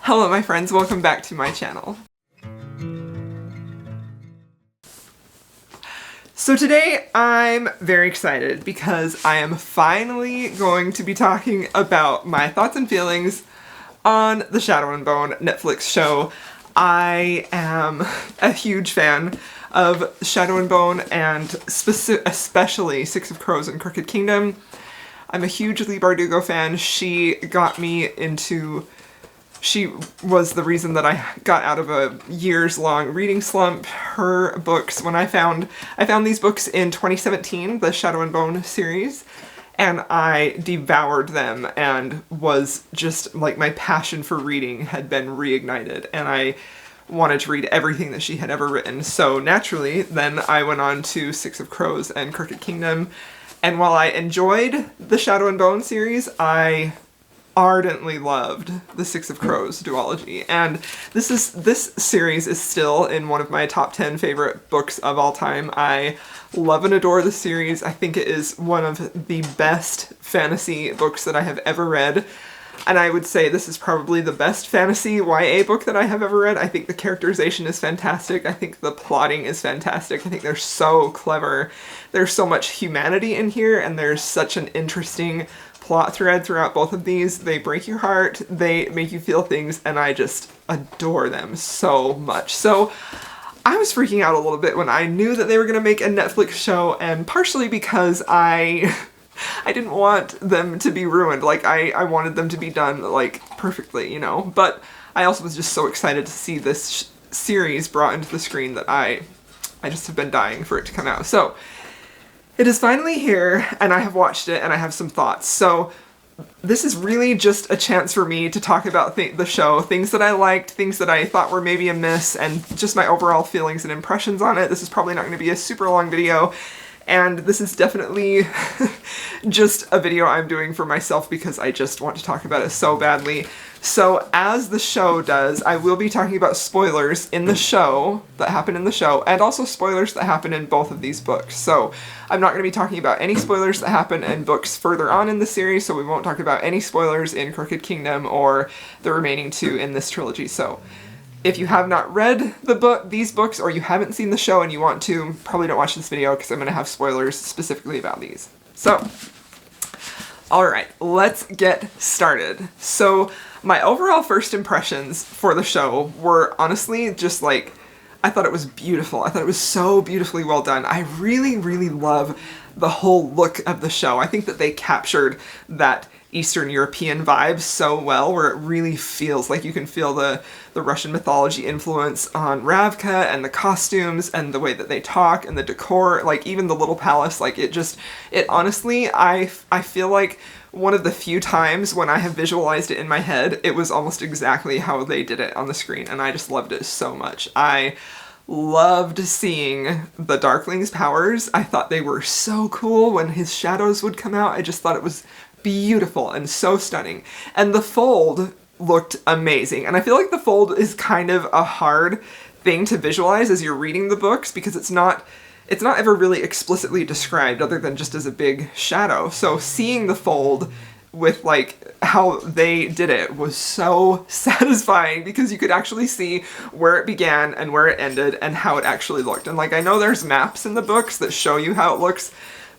Hello my friends, welcome back to my channel. So today I'm very excited because I am finally going to be talking about my thoughts and feelings on the Shadow and Bone Netflix show. I am a huge fan of Shadow and Bone and especially Six of Crows and Crooked Kingdom. I'm a huge Leigh Bardugo fan. She was the reason that I got out of a years-long reading slump. Her books, when I found these books in 2017, the Shadow and Bone series, and I devoured them and was just like my passion for reading had been reignited and I wanted to read everything that she had ever written. So naturally, then I went on to Six of Crows and Crooked Kingdom, and while I enjoyed the Shadow and Bone series, I ardently loved the Six of Crows duology, and this series is still in one of my top 10 favorite books of all time. I love and adore the series. I think it is one of the best fantasy books that I have ever read, and I would say this is probably the best fantasy YA book that I have ever read. I think the characterization is fantastic. I think the plotting is fantastic. I think they're so clever. There's so much humanity in here, and there's such an interesting plot thread throughout both of these. They break your heart, they make you feel things, and I just adore them so much. So I was freaking out a little bit when I knew that they were going to make a Netflix show, and partially because I didn't want them to be ruined. Like, I wanted them to be done, like, perfectly, you know? But I also was just so excited to see this series brought into the screen that I just have been dying for it to come out. So it is finally here, and I have watched it, and I have some thoughts. So this is really just a chance for me to talk about the show, things that I liked, things that I thought were maybe a miss, and just my overall feelings and impressions on it. This is probably not going to be a super long video, and this is definitely just a video I'm doing for myself because I just want to talk about it so badly. So as the show does, I will be talking about spoilers in the show, that happen in the show, and also spoilers that happen in both of these books. So I'm not going to be talking about any spoilers that happen in books further on in the series, so we won't talk about any spoilers in Crooked Kingdom or the remaining two in this trilogy. So if you have not read these books, or you haven't seen the show and you want to, probably don't watch this video because I'm going to have spoilers specifically about these. So, alright, let's get started. So, my overall first impressions for the show were honestly just like, I thought it was beautiful. I thought it was so beautifully well done. I really, really love the whole look of the show. I think that they captured that Eastern European vibe so well, where it really feels like you can feel the Russian mythology influence on Ravka, and the costumes, and the way that they talk, and the decor, like even the little palace, like it honestly, I feel like one of the few times when I have visualized it in my head, it was almost exactly how they did it on the screen, and I just loved it so much. I loved seeing the Darkling's powers. I thought they were so cool when his shadows would come out. I just thought it was beautiful and so stunning. And the fold looked amazing. And I feel like the fold is kind of a hard thing to visualize as you're reading the books because it's not ever really explicitly described other than just as a big shadow. So seeing the fold with like how they did it was so satisfying because you could actually see where it began and where it ended and how it actually looked. And like, I know there's maps in the books that show you how it looks,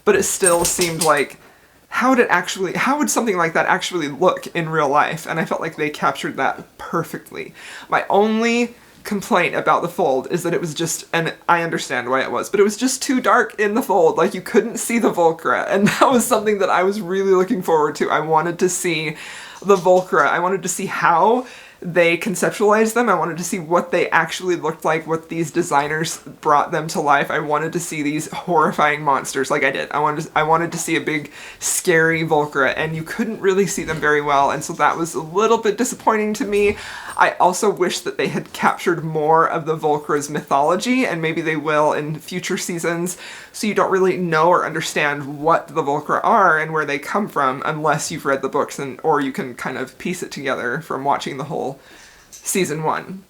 but it still seemed like, how would something like that actually look in real life? And I felt like they captured that perfectly. My only complaint about the fold is that it was just, and I understand why it was, but it was just too dark in the fold. Like, you couldn't see the Volcra, and that was something that I was really looking forward to. I wanted to see the Volcra. I wanted to see how they conceptualized them. I wanted to see what they actually looked like, what these designers brought them to life. I wanted to see these horrifying monsters like I did. I wanted to see a big, scary Volcra, and you couldn't really see them very well, and so that was a little bit disappointing to me. I also wish that they had captured more of the Volcra's mythology, and maybe they will in future seasons, so you don't really know or understand what the Volcra are and where they come from unless you've read the books, or you can kind of piece it together from watching the whole season 1.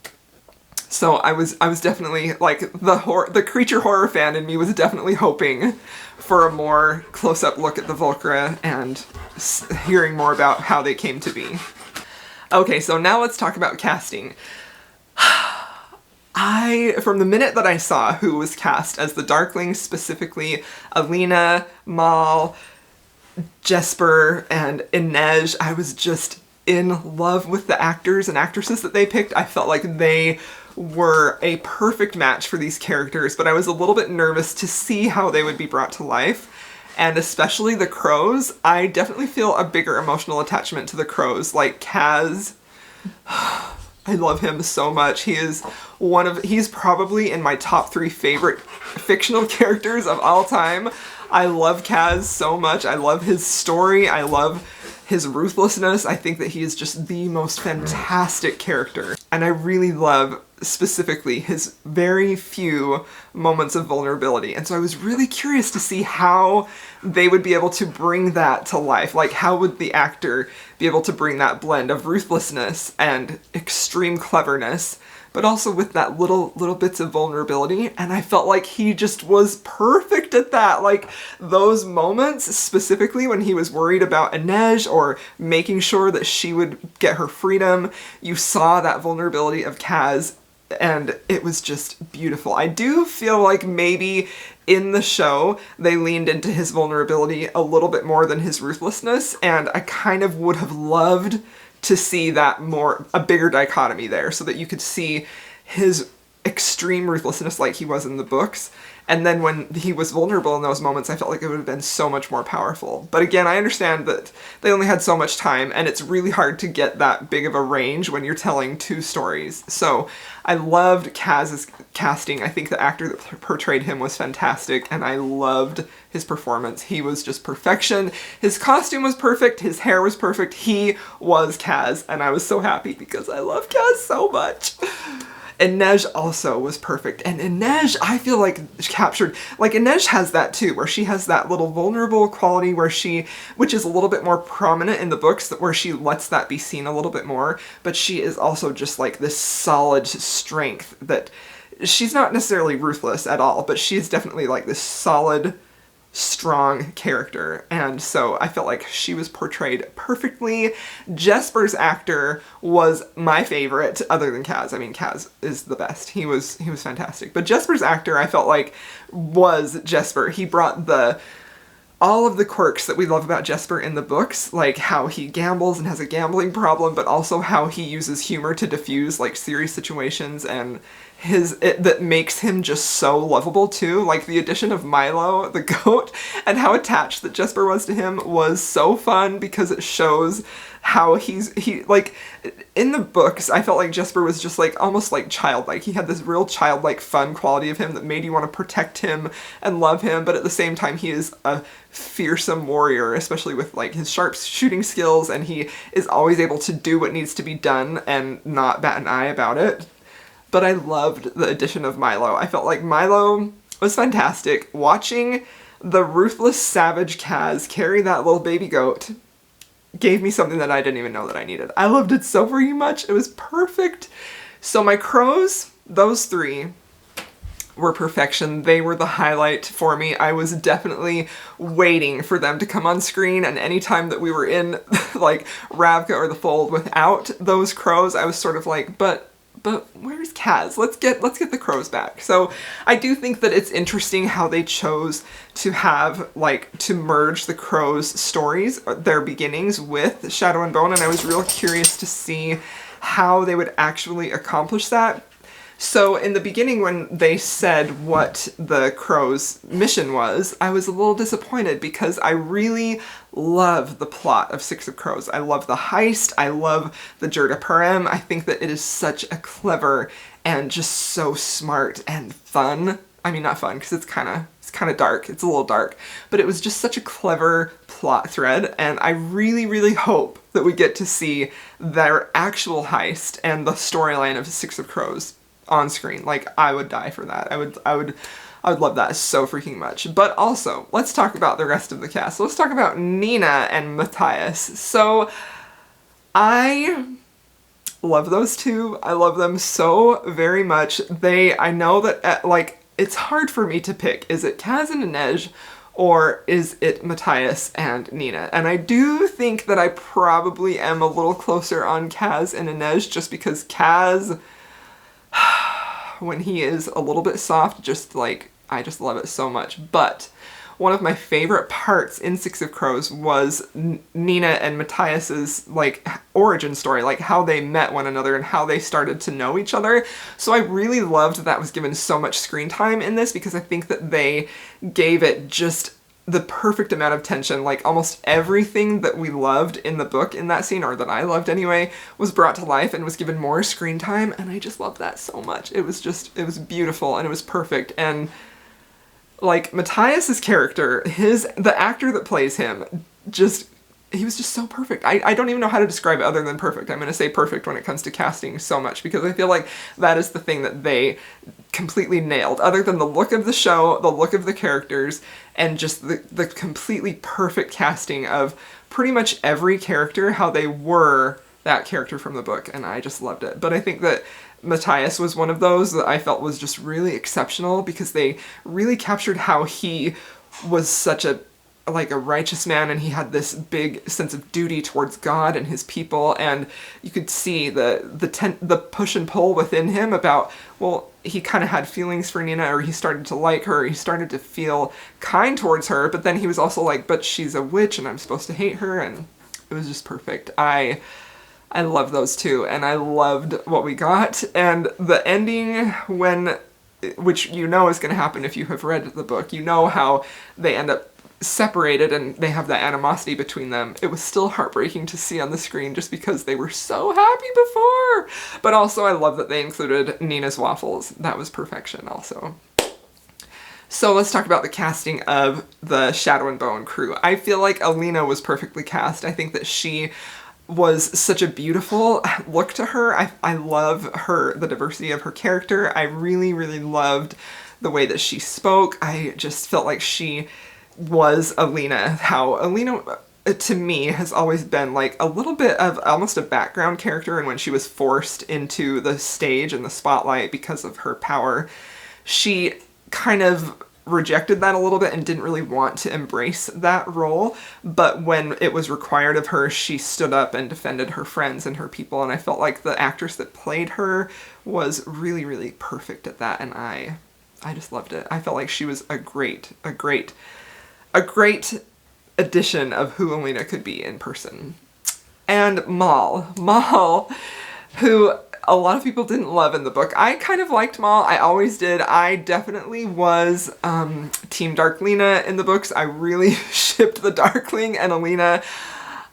So I was definitely, like, the creature horror fan in me was definitely hoping for a more close-up look at the Volcra and hearing more about how they came to be. Okay, so now let's talk about casting. From the minute that I saw who was cast as the Darklings, specifically Alina, Mal, Jesper, and Inej, I was just in love with the actors and actresses that they picked. I felt like they were a perfect match for these characters, but I was a little bit nervous to see how they would be brought to life. And especially the crows, I definitely feel a bigger emotional attachment to the crows. Like Kaz, I love him so much. He's probably in my top 3 favorite fictional characters of all time. I love Kaz so much. I love his story. I love his ruthlessness. I think that he is just the most fantastic character. And I really love specifically his very few moments of vulnerability. And so I was really curious to see how they would be able to bring that to life. Like, how would the actor be able to bring that blend of ruthlessness and extreme cleverness, but also with that little bits of vulnerability. And I felt like he just was perfect at that. Like, those moments, specifically when he was worried about Inej or making sure that she would get her freedom, you saw that vulnerability of Kaz, and it was just beautiful. I do feel like maybe in the show they leaned into his vulnerability a little bit more than his ruthlessness, and I kind of would have loved to see that a bigger dichotomy there, so that you could see his extreme ruthlessness like he was in the books, and then when he was vulnerable in those moments, I felt like it would have been so much more powerful. But again, I understand that they only had so much time, and it's really hard to get that big of a range when you're telling 2 stories. So I loved Kaz's casting. I think the actor that portrayed him was fantastic, and I loved his performance. He was just perfection. His costume was perfect. His hair was perfect. He was Kaz, and I was so happy because I love Kaz so much. Inej also was perfect, and Inej, I feel like, captured, like, Inej has that too, where she has that little vulnerable quality which is a little bit more prominent in the books, where she lets that be seen a little bit more, but she is also just like this solid strength that, she's not necessarily ruthless at all, but she's definitely like this solid, strong character, and so I felt like she was portrayed perfectly. Jesper's actor was my favorite, other than Kaz. I mean, Kaz is the best. He was fantastic. But Jesper's actor, I felt like, was Jesper. He brought all of the quirks that we love about Jesper in the books, like how he gambles and has a gambling problem, but also how he uses humor to diffuse like serious situations, and that makes him just so lovable too. Like, the addition of Milo, the goat, and how attached that Jesper was to him was so fun, because it shows how like, in the books, I felt like Jesper was just like, almost like childlike. He had this real childlike fun quality of him that made you want to protect him and love him, but at the same time he is a fearsome warrior, especially with like his sharp shooting skills, and he is always able to do what needs to be done and not bat an eye about it. But I loved the addition of Milo. I felt like Milo was fantastic. Watching the ruthless, savage Kaz carry that little baby goat gave me something that I didn't even know that I needed. I loved it so very much. It was perfect. So my crows, those 3, were perfection. They were the highlight for me. I was definitely waiting for them to come on screen, and anytime that we were in like Ravka or the Fold without those crows, I was sort of like, but where's Kaz? Let's get the crows back. So I do think that it's interesting how they chose to have, like, to merge the crows' stories, their beginnings, with Shadow and Bone, and I was real curious to see how they would actually accomplish that. So in the beginning, when they said what the Crow's mission was, I was a little disappointed, because I really love the plot of Six of Crows. I love the heist. I love the Jurda Parem. I think that it is such a clever and just so smart and fun. I mean, not fun, because it's kind of dark. It's a little dark, but it was just such a clever plot thread, and I really, really hope that we get to see their actual heist and the storyline of Six of Crows on screen. Like, I would die for that. I would love that so freaking much. But also, let's talk about the rest of the cast. Let's talk about Nina and Matthias. So, I love those 2. I love them so very much. I know that, like, it's hard for me to pick. Is it Kaz and Inej, or is it Matthias and Nina? And I do think that I probably am a little closer on Kaz and Inej, just because Kaz, when he is a little bit soft, just like, I just love it so much. But one of my favorite parts in Six of Crows was Nina and Matthias's like origin story, like how they met one another and how they started to know each other. So I really loved that was given so much screen time in this, because I think that they gave it just the perfect amount of tension. Like almost everything that we loved in the book in that scene, or that I loved anyway, was brought to life and was given more screen time, and I just loved that so much. It was beautiful and it was perfect. And like Matthias's character, the actor that plays him, he was just so perfect. I don't even know how to describe it other than perfect. I'm going to say perfect when it comes to casting so much, because I feel like that is the thing that they completely nailed. Other than the look of the show, the look of the characters, and just the completely perfect casting of pretty much every character, how they were that character from the book, and I just loved it. But I think that Matthias was one of those that I felt was just really exceptional, because they really captured how he was such a righteous man, and he had this big sense of duty towards God and his people, and you could see the push and pull within him about, well, he kind of had feelings for Nina, or he started to like her, he started to feel kind towards her, but then he was also like, but she's a witch and I'm supposed to hate her, and it was just perfect. I love those two, and I loved what we got. And the ending, which you know is going to happen if you have read the book, you know how they end up separated and they have that animosity between them. It was still heartbreaking to see on the screen, just because they were so happy before. But also I love that they included Nina's waffles. That was perfection also. So let's talk about the casting of the Shadow and Bone crew. I feel like Alina was perfectly cast. I think that she was such a beautiful look to her. I love the diversity of her character. I really, really loved the way that she spoke. I just felt like she was Alina. How Alina, to me, has always been like a little bit of almost a background character, and when she was forced into the stage and the spotlight because of her power, she kind of rejected that a little bit and didn't really want to embrace that role. But when it was required of her, she stood up and defended her friends and her people, and I felt like the actress that played her was really, really perfect at that, and I just loved it. I felt like she was a great addition of who Alina could be in person. And Mal, who a lot of people didn't love in the book. I kind of liked Mal. I always did. I definitely was Team Darklina in the books. I really shipped the Darkling and Alina.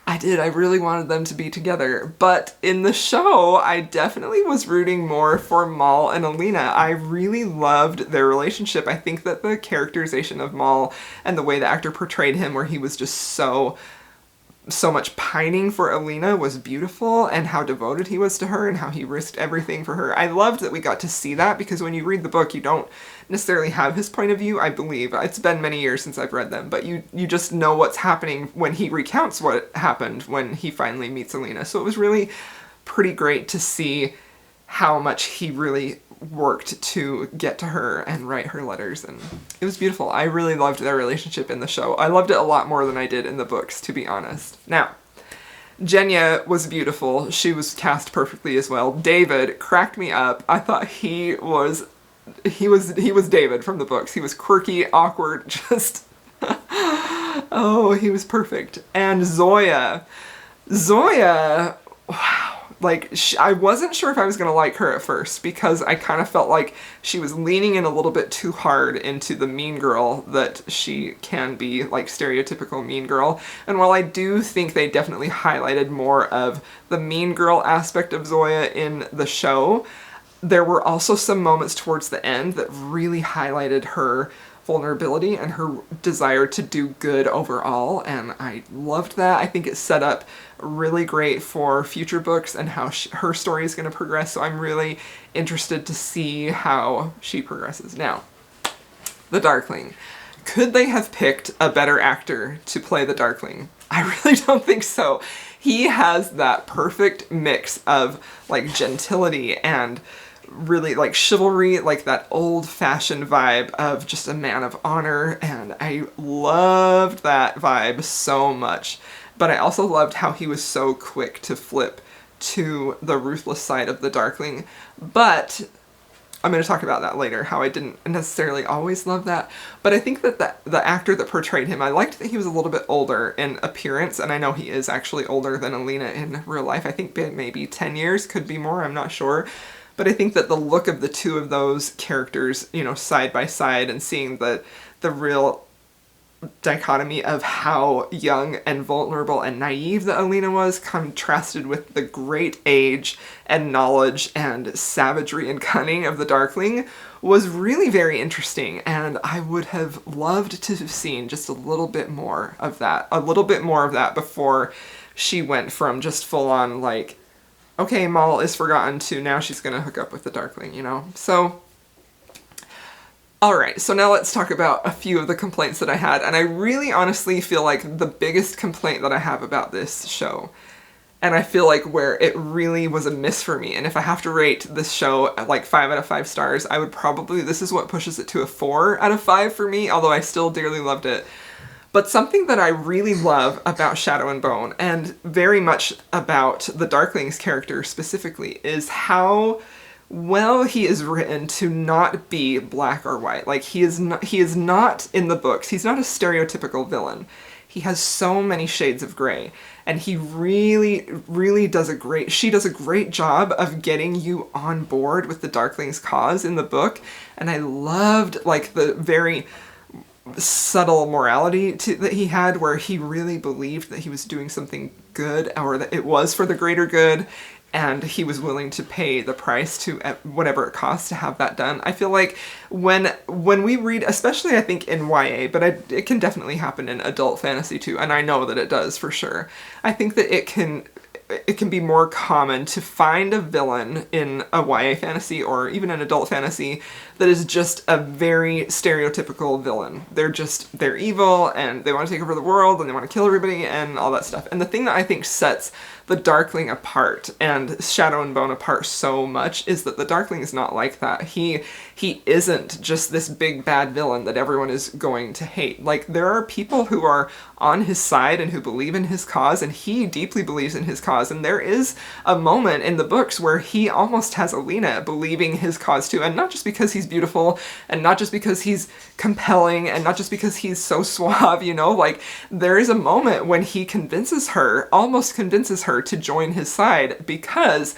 I did. I really wanted them to be together. But in the show, I definitely was rooting more for Mal and Alina. I really loved their relationship. I think that the characterization of Mal and the way the actor portrayed him, where he was just so much pining for Alina, was beautiful, and how devoted he was to her and how he risked everything for her. I loved that we got to see that, because when you read the book, you don't necessarily have his point of view, I believe. It's been many years since I've read them, but you just know what's happening when he recounts what happened when he finally meets Alina. So it was really pretty great to see how much he really worked to get to her and write her letters, and it was beautiful. I really loved their relationship in the show. I loved it a lot more than I did in the books, to be honest. Now, Genya was beautiful. She was cast perfectly as well. David cracked me up. I thought he was David from the books. He was quirky, awkward, just oh, he was perfect. And Zoya, wow. Like, I wasn't sure if I was going to like her at first, because I kind of felt like she was leaning in a little bit too hard into the mean girl that she can be, like stereotypical mean girl. And while I do think they definitely highlighted more of the mean girl aspect of Zoya in the show, there were also some moments towards the end that really highlighted her vulnerability and her desire to do good overall, and I loved that. I think it set up really great for future books and how her story is going to progress, so I'm really interested to see how she progresses. Now, the Darkling. Could they have picked a better actor to play the Darkling? I really don't think so. He has that perfect mix of like gentility and really like chivalry, like that old-fashioned vibe of just a man of honor, and I loved that vibe so much. But I also loved how he was so quick to flip to the ruthless side of the Darkling. But I'm going to talk about that later, how I didn't necessarily always love that. But I think that the actor that portrayed him, I liked that he was a little bit older in appearance, and I know he is actually older than Alina in real life. I think maybe 10 years, could be more, I'm not sure. But I think that the look of the two of those characters, you know, side by side, and seeing the real dichotomy of how young and vulnerable and naive that Alina was, contrasted with the great age and knowledge and savagery and cunning of the Darkling, was really very interesting, and I would have loved to have seen just a little bit more of that. Before she went from just full on like, okay, Maul is forgotten, to now she's gonna hook up with the Darkling, you know? So, alright, so now let's talk about a few of the complaints that I had, and I really honestly feel like the biggest complaint that I have about this show, and I feel like where it really was a miss for me, and if I have to rate this show at like 5 out of 5 stars, I would probably, this is what pushes it to a 4 out of 5 for me, although I still dearly loved it. But something that I really love about Shadow and Bone, and very much about the Darkling's character specifically, is how well he is written to not be black or white. Like, he is not in the books, he's not a stereotypical villain. He has so many shades of gray, and he really, really does she does a great job of getting you on board with the Darkling's cause in the book, and I loved, like, the very subtle morality that he had, where he really believed that he was doing something good, or that it was for the greater good, and he was willing to pay the price to whatever it costs to have that done. I feel like when we read, especially I think in YA, but it can definitely happen in adult fantasy too, and I know that it does for sure. I think that it can be more common to find a villain in a YA fantasy or even an adult fantasy that is just a very stereotypical villain. They're evil, and they want to take over the world, and they want to kill everybody and all that stuff. And the thing that I think sets the Darkling apart and Shadow and Bone apart so much is that the Darkling is not like that. He isn't just this big bad villain that everyone is going to hate. Like, there are people who are on his side and who believe in his cause, and he deeply believes in his cause, and there is a moment in the books where he almost has Alina believing his cause too, and not just because he's beautiful, and not just because he's compelling, and not just because he's so suave, you know, like, there is a moment when he almost convinces her to join his side because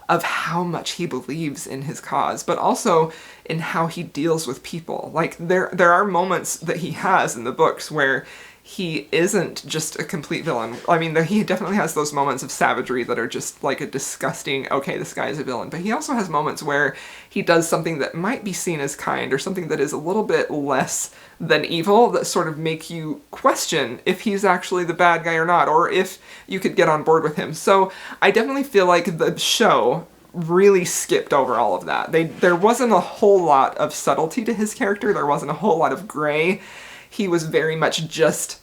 of how much he believes in his cause, but also in how he deals with people. Like, there are moments that he has in the books where he isn't just a complete villain. I mean, he definitely has those moments of savagery that are just like a disgusting, okay, this guy is a villain. But he also has moments where he does something that might be seen as kind, or something that is a little bit less than evil, that sort of make you question if he's actually the bad guy or not, or if you could get on board with him. So I definitely feel like the show really skipped over all of that. There wasn't a whole lot of subtlety to his character. There wasn't a whole lot of gray. He was very much just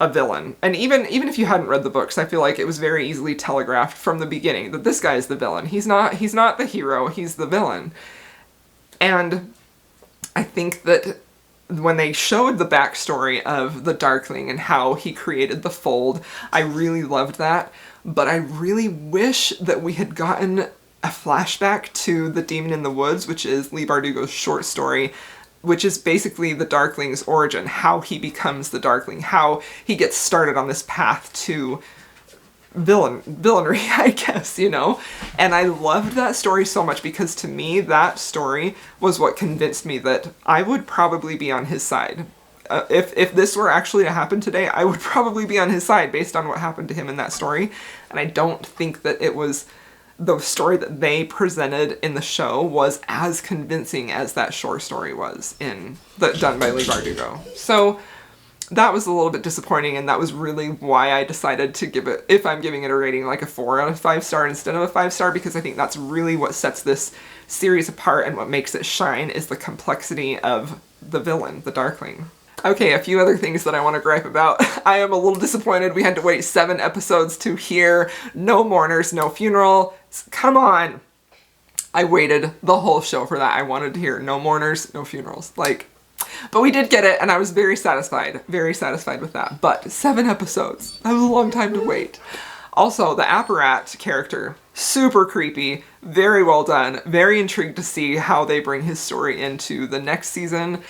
a villain. And even if you hadn't read the books, I feel like it was very easily telegraphed from the beginning that this guy is the villain. He's not the hero, he's the villain. And I think that when they showed the backstory of the Darkling and how he created the Fold, I really loved that. But I really wish that we had gotten a flashback to The Demon in the Woods, which is Leigh Bardugo's short story, which is basically the Darkling's origin, how he becomes the Darkling, how he gets started on this path to villainy, I guess, you know? And I loved that story so much, because to me, that story was what convinced me that I would probably be on his side. If this were actually to happen today, I would probably be on his side based on what happened to him in that story. And I don't think that it was the story that they presented in the show was as convincing as that short story was done by Leigh Bardugo. So that was a little bit disappointing, and that was really why I decided to give it, if I'm giving it a rating, like a 4 out of 5 star instead of a 5 star, because I think that's really what sets this series apart, and what makes it shine is the complexity of the villain, the Darkling. Okay, a few other things that I want to gripe about. I am a little disappointed we had to wait 7 episodes to hear no mourners, no funeral. Come on! I waited the whole show for that. I wanted to hear no mourners, no funerals. Like, but we did get it, and I was very satisfied with that. But 7 episodes, that was a long time to wait. Also, the Apparat character, super creepy, very well done, very intrigued to see how they bring his story into the next season.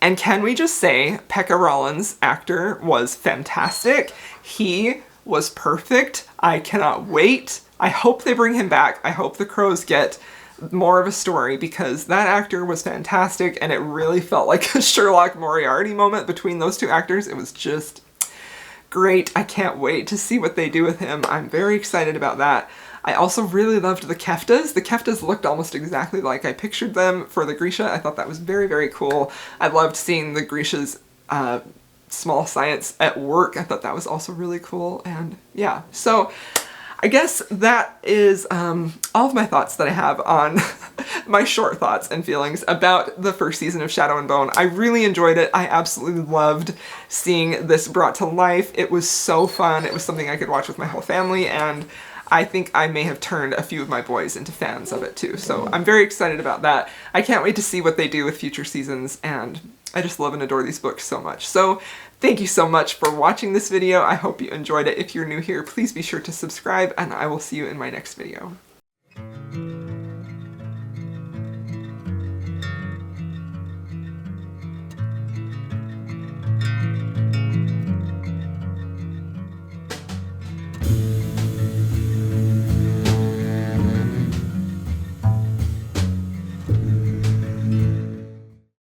And can we just say, Pekka Rollins' actor was fantastic. He was perfect. I cannot wait. I hope they bring him back. I hope the Crows get more of a story, because that actor was fantastic, and it really felt like a Sherlock Moriarty moment between those two actors. It was just great. I can't wait to see what they do with him. I'm very excited about that. I also really loved the Keftas. The Keftas looked almost exactly like I pictured them for the Grisha. I thought that was very, very cool. I loved seeing the Grisha's small science at work. I thought that was also really cool. And yeah, so I guess that is all of my thoughts that I have on my short thoughts and feelings about the first season of Shadow and Bone. I really enjoyed it. I absolutely loved seeing this brought to life. It was so fun. It was something I could watch with my whole family, and I think I may have turned a few of my boys into fans of it too. So I'm very excited about that. I can't wait to see what they do with future seasons, and I just love and adore these books so much. So thank you so much for watching this video. I hope you enjoyed it. If you're new here, please be sure to subscribe, and I will see you in my next video.